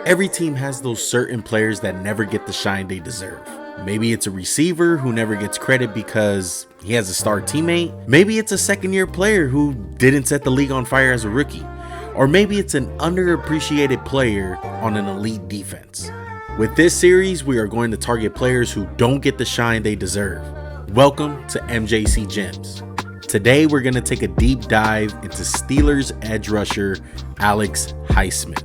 Every team has those certain players that never get the shine they deserve. Maybe it's a receiver who never gets credit because he has a star teammate. Maybe it's a second-year player who didn't set the league on fire as a rookie. Or maybe it's an underappreciated player on an elite defense. With this series, we are going to target players who don't get the shine they deserve. Welcome to MJC Gems. Today, we're going to take a deep dive into Steelers edge rusher Alex Highsmith.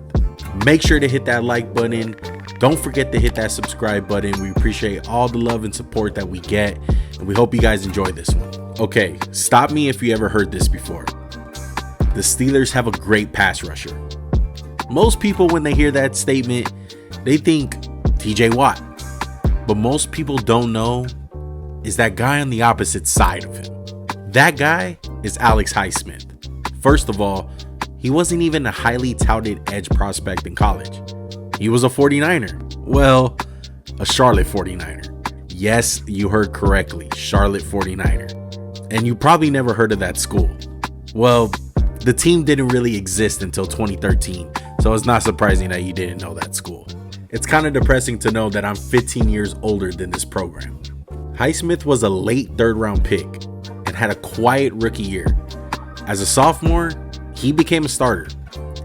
Make sure to hit that like button. Don't forget to hit that subscribe button. We appreciate all the love and support that we get, and we hope you guys enjoy this one. Okay, stop me if you ever heard this before. The Steelers have a great pass rusher. Most people, when they hear that statement, they think TJ Watt. But most people don't know is that guy on the opposite side of him. That guy is Alex Highsmith. First of all, he wasn't even a highly touted edge prospect in college. He was a 49er. Well, a Charlotte 49er. Yes, you heard correctly, Charlotte 49er. And you probably never heard of that school. Well, the team didn't really exist until 2013, so it's not surprising that you didn't know that school. It's kind of depressing to know that I'm 15 years older than this program. Highsmith was a late third-round pick and had a quiet rookie year. As a sophomore, he became a starter,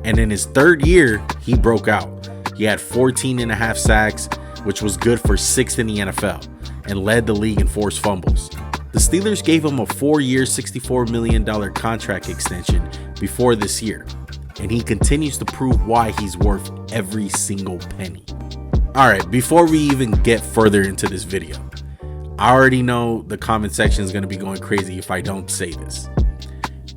and in his third year, he broke out. He had 14.5 sacks, which was good for 6th in the NFL, and led the league in forced fumbles. The Steelers gave him a 4-year, $64 million contract extension before this year, and he continues to prove why he's worth every single penny. Alright, before we even get further into this video, I already know the comment section is going to be going crazy if I don't say this.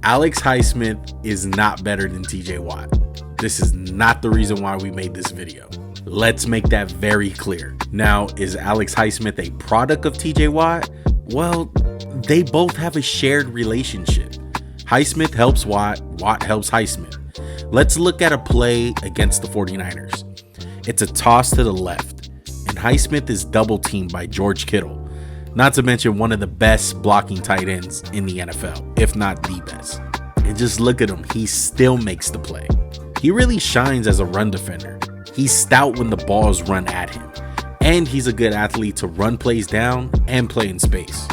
Alex Highsmith is not better than TJ Watt. This is not the reason why we made this video. Let's make that very clear. Now, is Alex Highsmith a product of TJ Watt? Well, they both have a shared relationship. Highsmith helps Watt, Watt helps Highsmith. Let's look at a play against the 49ers. It's a toss to the left, and Highsmith is double teamed by George Kittle. Not to mention one of the best blocking tight ends in the NFL, if not the best. And just look at him, he still makes the play. He really shines as a run defender. He's stout when the balls run at him. And he's a good athlete to run plays down and play in space.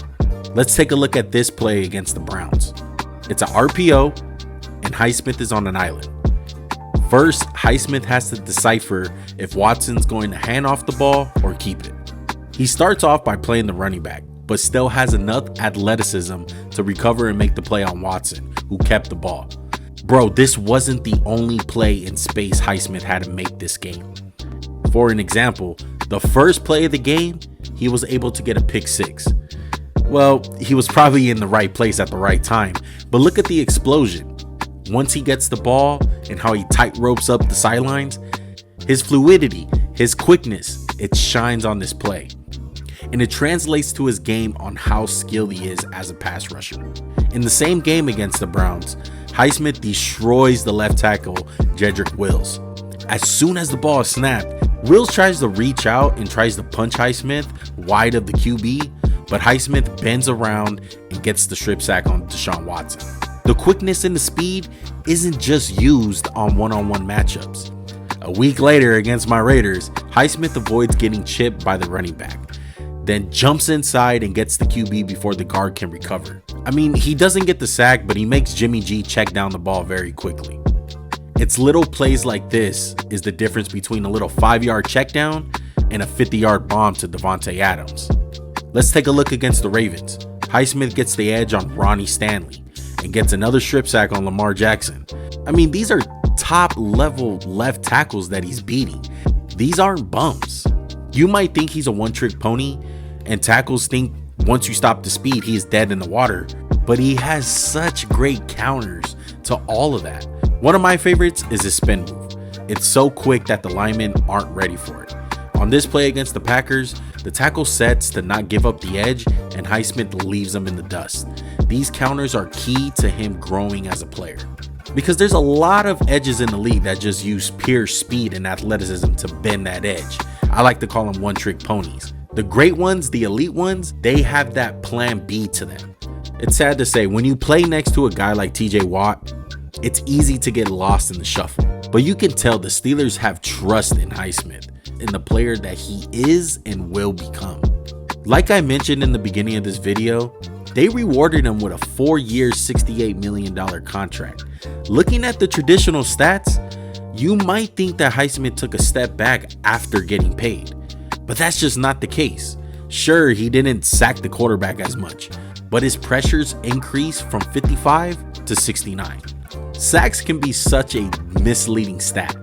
Let's take a look at this play against the Browns. It's an RPO, and Highsmith is on an island. First, Highsmith has to decipher if Watson's going to hand off the ball or keep it. He starts off by playing the running back, but still has enough athleticism to recover and make the play on Watson, who kept the ball. Bro, this wasn't the only play in space Highsmith had to make this game. For an example, the first play of the game, he was able to get a pick six. Well, he was probably in the right place at the right time, but look at the explosion. Once he gets the ball and how he tight ropes up the sidelines, his fluidity, his quickness, it shines on this play. And it translates to his game on how skilled he is as a pass rusher. In the same game against the Browns, Highsmith destroys the left tackle, Jedrick Wills. As soon as the ball is snapped, Wills tries to reach out and tries to punch Highsmith wide of the QB, but Highsmith bends around and gets the strip sack on Deshaun Watson. The quickness and the speed isn't just used on one-on-one matchups. A week later against my Raiders, Highsmith avoids getting chipped by the running back, then jumps inside and gets the QB before the guard can recover. I mean, he doesn't get the sack, but he makes Jimmy G check down the ball very quickly. It's little plays like this is the difference between a little 5-yard check down and a 50-yard bomb to Devontae Adams. Let's take a look against the Ravens. Highsmith gets the edge on Ronnie Stanley and gets another strip sack on Lamar Jackson. I mean, these are top level left tackles that he's beating. These aren't bums. You might think he's a one-trick pony, and tackles think once you stop the speed, he is dead in the water, but he has such great counters to all of that. One of my favorites is his spin move. It's so quick that the linemen aren't ready for it. On this play against the Packers, the tackle sets to not give up the edge, and Highsmith leaves them in the dust. These counters are key to him growing as a player, because there's a lot of edges in the league that just use pure speed and athleticism to bend that edge. I like to call them one-trick ponies. The great ones, the elite ones, they have that plan B to them. It's sad to say, when you play next to a guy like TJ Watt, it's easy to get lost in the shuffle. But you can tell the Steelers have trust in Highsmith, in the player that he is and will become. Like I mentioned in the beginning of this video, they rewarded him with a 4-year, $68 million contract. Looking at the traditional stats, you might think that Highsmith took a step back after getting paid, but that's just not the case. Sure, he didn't sack the quarterback as much, but his pressures increased from 55 to 69. Sacks can be such a misleading stat.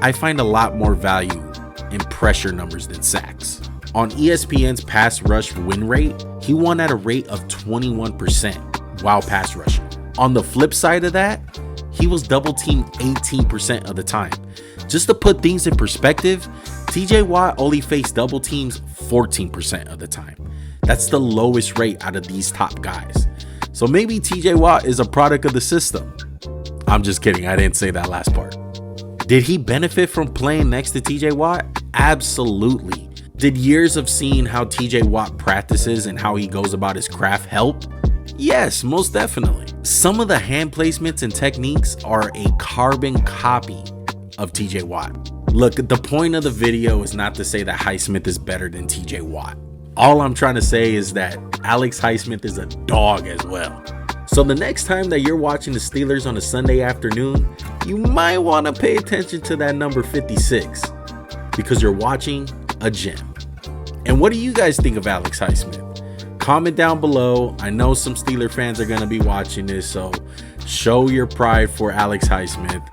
I find a lot more value in pressure numbers than sacks. On ESPN's pass rush win rate, he won at a rate of 21% while pass rushing. On the flip side of that, he was double teamed 18% of the time. Just to put things in perspective, TJ Watt only faced double teams 14% of the time. That's the lowest rate out of these top guys. So maybe TJ Watt is a product of the system. I'm just kidding, I didn't say that last part. Did he benefit from playing next to TJ Watt? Absolutely. Did years of seeing how TJ Watt practices and how he goes about his craft help? Yes, most definitely. Some of the hand placements and techniques are a carbon copy of TJ Watt. Look, the point of the video is not to say that Highsmith is better than TJ Watt. All I'm trying to say is that Alex Highsmith is a dog as well. So the next time that you're watching the Steelers on a Sunday afternoon, you might want to pay attention to that number 56 because you're watching a gem. And what do you guys think of Alex Highsmith? Comment down below. I know some Steeler fans are going to be watching this, so show your pride for Alex Highsmith.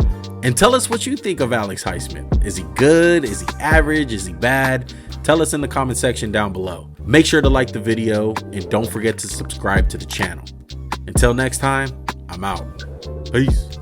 And tell us what you think of Alex Highsmith. Is he good? Is he average? Is he bad? Tell us in the comment section down below. Make sure to like the video and don't forget to subscribe to the channel. Until next time, I'm out. Peace.